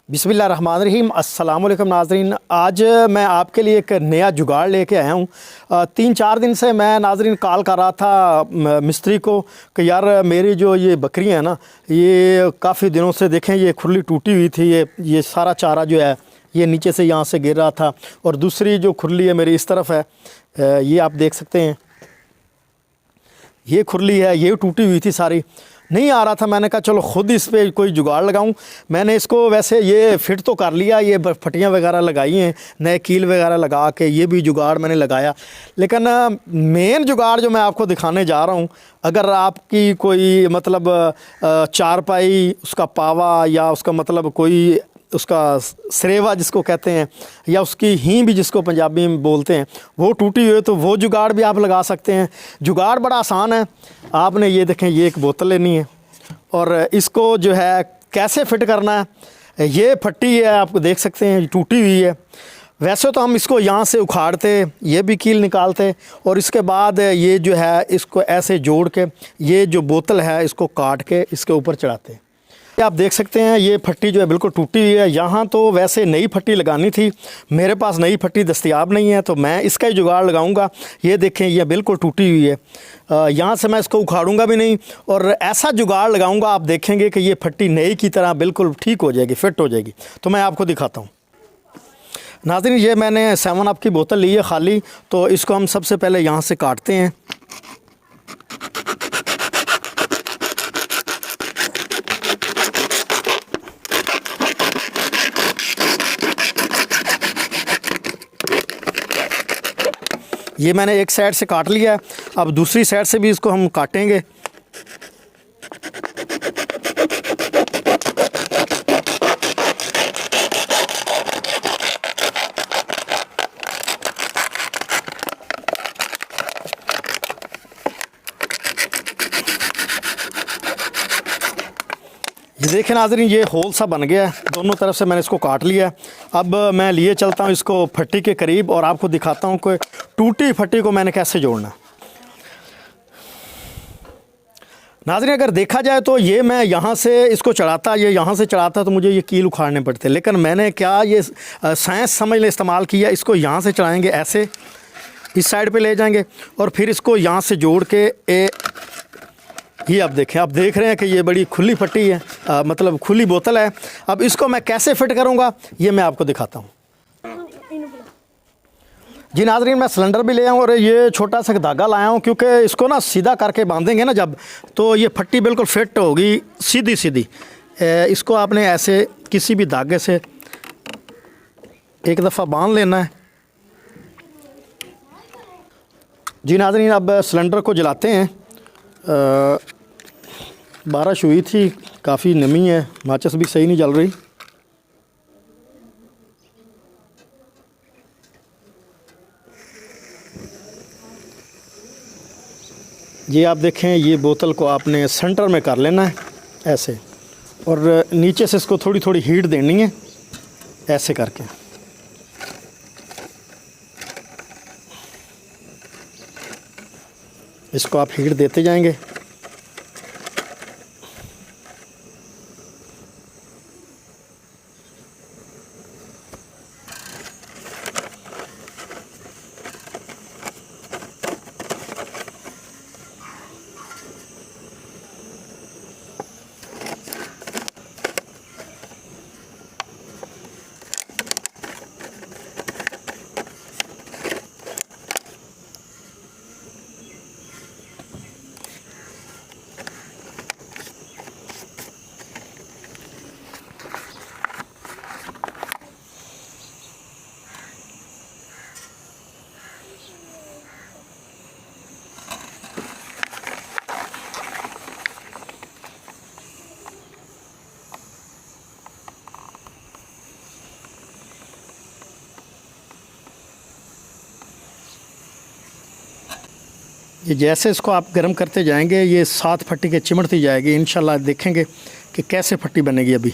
बिस्मिल्लाहिर्रहमानिर्रहीम। अस्सलाम वालेकुम नाज़रीन। आज मैं आपके लिए एक नया जुगाड़ लेके आया हूँ। 3-4 दिन से मैं नाज़रीन कॉल कर रहा था मिस्त्री को कि यार मेरी जो ये बकरियाँ हैं ना, ये काफ़ी दिनों से देखें ये खुरली टूटी हुई थी। ये सारा चारा जो है ये नीचे से यहाँ से गिर रहा था, और दूसरी जो खुरली है मेरी इस तरफ है, ये आप देख सकते हैं, ये खुरली है, ये टूटी हुई थी सारी, नहीं आ रहा था। मैंने कहा चलो ख़ुद इस पे कोई जुगाड़ लगाऊं। मैंने इसको वैसे ये फिट तो कर लिया, ये फटियाँ वगैरह लगाई हैं, नए कील वगैरह लगा के ये भी जुगाड़ मैंने लगाया। लेकिन मेन जुगाड़ जो मैं आपको दिखाने जा रहा हूं, अगर आपकी कोई मतलब चारपाई, उसका पावा, या उसका मतलब कोई उसका सरेवा जिसको कहते हैं, या उसकी हीं भी जिसको पंजाबी में बोलते हैं, वो टूटी हुई है, तो वो जुगाड़ भी आप लगा सकते हैं। जुगाड़ बड़ा आसान है। आपने ये देखें, ये एक बोतल लेनी है और इसको जो है कैसे फिट करना है, ये फट्टी है, आप देख सकते हैं टूटी हुई है। वैसे तो हम इसको यहाँ से उखाड़ते, ये भी कील निकालते, और इसके बाद ये जो है इसको ऐसे जोड़ के ये जो बोतल है इसको काट के इसके ऊपर चढ़ाते। आप देख सकते हैं ये फट्टी जो है बिल्कुल टूटी हुई है। यहाँ तो वैसे नई फट्टी लगानी थी, मेरे पास नई फट्टी दस्तयाब नहीं है, तो मैं इसका ही जुगाड़ लगाऊंगा। ये देखें ये बिल्कुल टूटी हुई है, यहाँ से मैं इसको उखाड़ूंगा भी नहीं, और ऐसा जुगाड़ लगाऊंगा आप देखेंगे कि ये फट्टी नई की तरह बिल्कुल ठीक हो जाएगी, फिट हो जाएगी। तो मैं आपको दिखाता हूँ नाज़रीन। ये मैंने 7 अप की बोतल ली है खाली, तो इसको हम सबसे पहले यहाँ से काटते हैं। ये मैंने एक साइड से काट लिया है, अब दूसरी साइड से भी इसको हम काटेंगे। ये देखें नाज़रीन, ये होल सा बन गया है, दोनों तरफ से मैंने इसको काट लिया। अब मैं लिए चलता हूँ इसको फट्टी के करीब और आपको दिखाता हूँ कि टूटी फट्टी को मैंने कैसे जोड़ना। नाज़रीन अगर देखा जाए तो ये मैं यहाँ से इसको चढ़ाता, ये यहाँ से चढ़ाता तो मुझे ये कील उखाड़ने पड़ते, लेकिन मैंने क्या ये साइंस समझ ले इस्तेमाल किया। इसको यहाँ से चढ़ाएँगे, ऐसे इस साइड पे ले जाएंगे, और फिर इसको यहाँ से जोड़ के ये आप देखें, आप देख रहे हैं कि ये बड़ी खुली फट्टी है, मतलब खुली बोतल है। अब इसको मैं कैसे फिट करूँगा ये मैं आपको दिखाता हूँ। जी नाज़रीन, मैं सिलेंडर भी ले आऊँ और ये छोटा सा धागा लाया हूँ, क्योंकि इसको ना सीधा करके बांधेंगे ना जब, तो ये फट्टी बिल्कुल फिट होगी सीधी सीधी। इसको आपने ऐसे किसी भी धागे से एक दफ़ा बांध लेना है। जी नाज़रीन, अब सिलेंडर को जलाते हैं। बारिश हुई थी, काफ़ी नमी है, माचिस भी सही नहीं जल रही। ये आप देखें, ये बोतल को आपने सेंटर में कर लेना है ऐसे, और नीचे से इसको थोड़ी थोड़ी हीट देनी है ऐसे करके। इसको आप हीट देते जाएंगे। ये जैसे इसको आप गर्म करते जाएंगे, ये 7 फट्टी के चिमड़ती जाएगी। इंशाल्लाह देखेंगे कि कैसे फट्टी बनेगी। अभी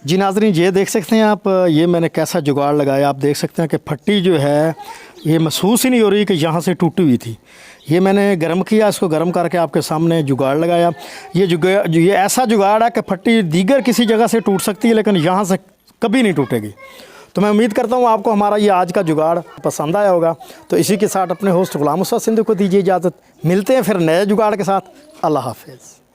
जी नाज़रीन, ये देख सकते हैं आप, ये मैंने कैसा जुगाड़ लगाया। आप देख सकते हैं कि फट्टी जो है ये महसूस ही नहीं हो रही कि यहाँ से टूटी हुई थी। ये मैंने गर्म किया, इसको गर्म करके आपके सामने जुगाड़ लगाया। ये ऐसा जुगाड़ है कि फट्टी दीगर किसी जगह से टूट सकती है लेकिन यहाँ से कभी नहीं टूटेगी। तो मैं उम्मीद करता हूँ आपको हमारा ये आज का जुगाड़ पसंद आया होगा। तो इसी के साथ अपने होस्ट गुलाम मुस्तफा सिंधु को दीजिए इजाज़त। मिलते हैं फिर नए जुगाड़ के साथ। अल्लाह हाफिज़।